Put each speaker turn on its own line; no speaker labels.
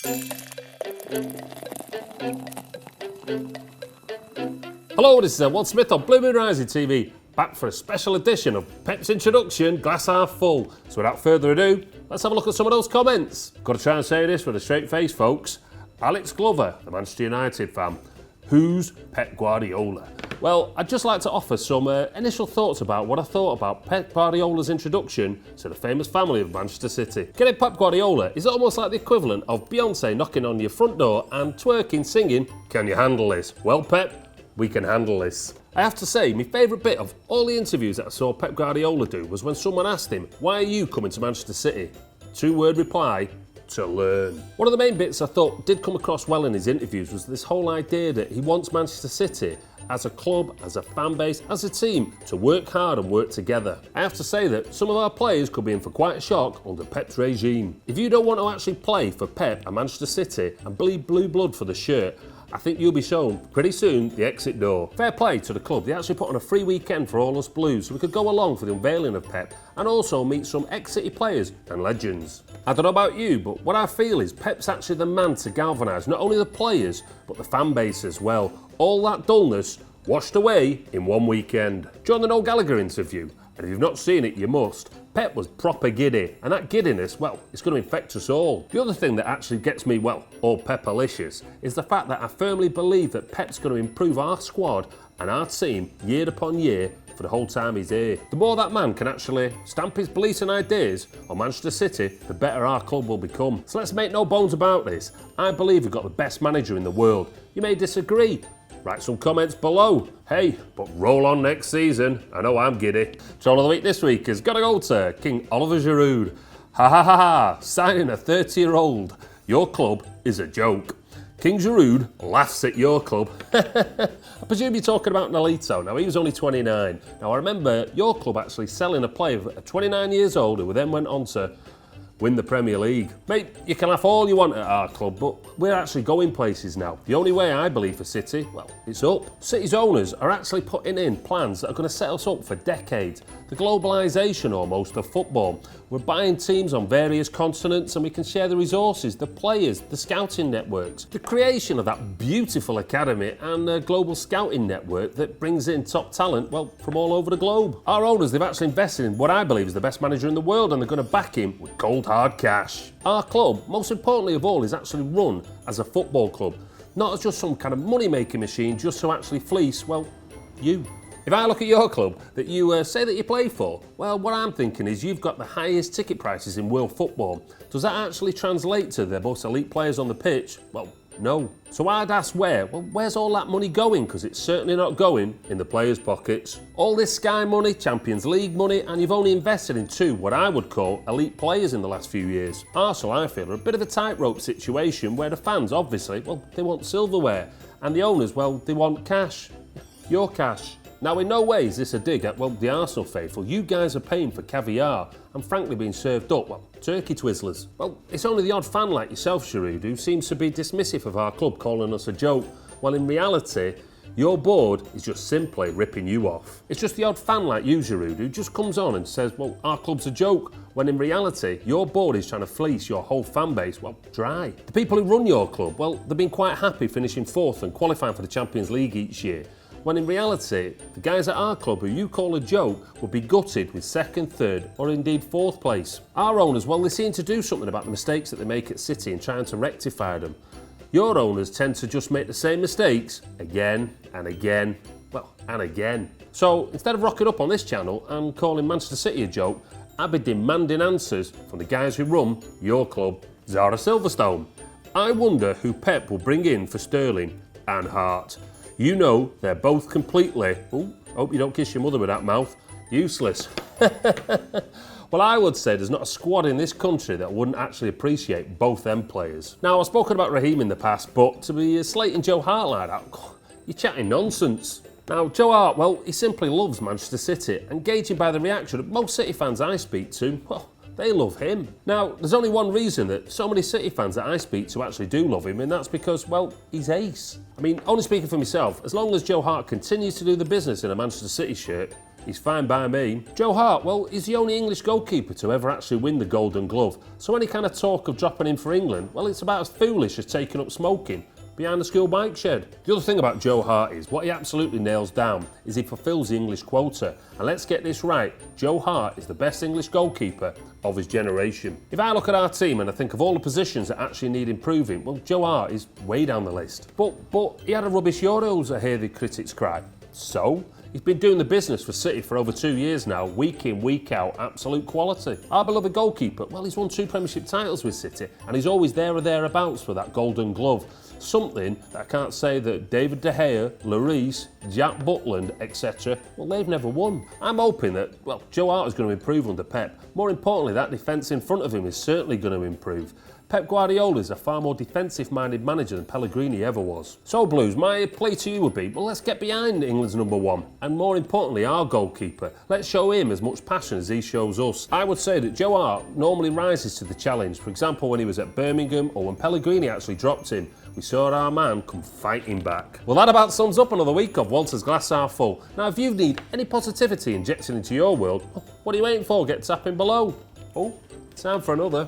Hello, this is Walt Smith on BlueMoonRisingTV, back for a special edition of Pep's introduction, glass half full. So without further ado, let's have a look at some of those comments. Got to try and say this with a straight face, folks. Alex Glover, the Manchester United fan. Who's Pep Guardiola? Well, I'd just like to offer some initial thoughts about what I thought about Pep Guardiola's introduction to the famous family of Manchester City. Getting Pep Guardiola is almost like the equivalent of Beyonce knocking on your front door and twerking, singing, "Can you handle this?" Well, Pep, we can handle this. I have to say, my favourite bit of all the interviews that I saw Pep Guardiola do was when someone asked him, "Why are you coming to Manchester City?" Two-word reply, to learn. One of the main bits I thought did come across well in his interviews was this whole idea that he wants Manchester City as a club, as a fan base, as a team to work hard and work together. I have to say that some of our players could be in for quite a shock under Pep's regime. If you don't want to actually play for Pep and Manchester City and bleed blue blood for the shirt, I think you'll be shown pretty soon the exit door. Fair play to the club, they actually put on a free weekend for all us Blues so we could go along for the unveiling of Pep and also meet some ex-City players and legends. I don't know about you, but what I feel is Pep's actually the man to galvanise not only the players but the fan base as well. All that dullness washed away in one weekend. During the Noel Gallagher interview, and if you've not seen it, you must, Pep was proper giddy, and that giddiness, well, it's going to infect us all. The other thing that actually gets me, well, all Pepalicious, is the fact that I firmly believe that Pep's going to improve our squad and our team year upon year for the whole time he's here. The more that man can actually stamp his beliefs and ideas on Manchester City, the better our club will become. So let's make no bones about this. I believe we've got the best manager in the world. You may disagree. Write some comments below. Hey, but roll on next season. I know I'm giddy. Troll of the week this week has got to go to King Oliver Giroud. Ha ha ha ha, signing a 30-year-old. Your club is a joke. King Giroud laughs at your club. I presume you're talking about Nolito. Now, he was only 29. Now, I remember your club actually selling a player at 29 years old who then went on to win the Premier League. Mate, you can laugh all you want at our club, but we're actually going places now. The only way I believe for City, well, it's up. City's owners are actually putting in plans that are going to set us up for decades. The globalisation almost of football. We're buying teams on various continents and we can share the resources, the players, the scouting networks. The creation of that beautiful academy and a global scouting network that brings in top talent, well, from all over the globe. Our owners, they've actually invested in what I believe is the best manager in the world and they're going to back him with cold hard cash. Our club, most importantly of all, is actually run as a football club, not as just some kind of money-making machine just to actually fleece, well, you. If I look at your club that you say that you play for, well, what I'm thinking is you've got the highest ticket prices in world football. Does that actually translate to the most elite players on the pitch? Well, no. So I'd ask where? Well, where's all that money going? Because it's certainly not going in the players' pockets. All this Sky money, Champions League money, and you've only invested in two, what I would call, elite players in the last few years. Arsenal, I feel, are a bit of a tightrope situation where the fans, obviously, well, they want silverware. And the owners, well, they want cash. Your cash. Now, in no way is this a dig at, well, the Arsenal faithful. You guys are paying for caviar and frankly being served up, well, turkey twizzlers. Well, it's only the odd fan like yourself, Giroud, who seems to be dismissive of our club, calling us a joke, while in reality, your board is just simply ripping you off. It's just the odd fan like you, Giroud, who just comes on and says, well, our club's a joke, when in reality, your board is trying to fleece your whole fan base, well, dry. The people who run your club, well, they've been quite happy finishing fourth and qualifying for the Champions League each year, when in reality, the guys at our club who you call a joke would be gutted with second, third or indeed fourth place. Our owners, well, they seem to do something about the mistakes that they make at City and trying to rectify them. Your owners tend to just make the same mistakes again and again, well, and again. So instead of rocking up on this channel and calling Manchester City a joke, I'd be demanding answers from the guys who run your club. Zara Silverstone. I wonder who Pep will bring in for Sterling and Hart. You know they're both completely, oh, hope you don't kiss your mother with that mouth, useless. Well, I would say there's not a squad in this country that wouldn't actually appreciate both them players. Now, I've spoken about Raheem in the past, but to be slating Joe Hart like that, you're chatting nonsense. Now, Joe Hart, well, he simply loves Manchester City, and gauging by the reaction of most City fans I speak to, well, they love him. Now, there's only one reason that so many City fans that I speak to actually do love him, and that's because, well, he's ace. I mean, only speaking for myself, as long as Joe Hart continues to do the business in a Manchester City shirt, He's fine by me. Joe Hart, well, he's the only English goalkeeper to ever actually win the Golden Glove. So any kind of talk of dropping him for England, well, it's about as foolish as taking up smoking behind the school bike shed. The other thing about Joe Hart is, what he absolutely nails down is he fulfills the English quota. And let's get this right, Joe Hart is the best English goalkeeper of his generation. If I look at our team and I think of all the positions that actually need improving, well, Joe Hart is way down the list. But he had a rubbish Euros, I hear the critics cry. So? He's been doing the business for City for over 2 years now, week in, week out, absolute quality. Our beloved goalkeeper, well, he's won 2 Premiership titles with City, and he's always there or thereabouts for that Golden Glove. Something that I can't say that David De Gea, Lloris, Jack Butland, etc., well, they've never won. I'm hoping that, well, Joe Hart is going to improve under Pep. More importantly, that defence in front of him is certainly going to improve. Pep Guardiola is a far more defensive-minded manager than Pellegrini ever was. So Blues, my plea to you would be, well, let's get behind England's #1, and more importantly, our goalkeeper. Let's show him as much passion as he shows us. I would say that Joe Hart normally rises to the challenge. For example, when he was at Birmingham, or when Pellegrini actually dropped him, we saw our man come fighting back. Well, that about sums up another week of Walter's Glass Half Full. Now, if you need any positivity injected into your world, what are you waiting for? Get tapping below. Oh, time for another.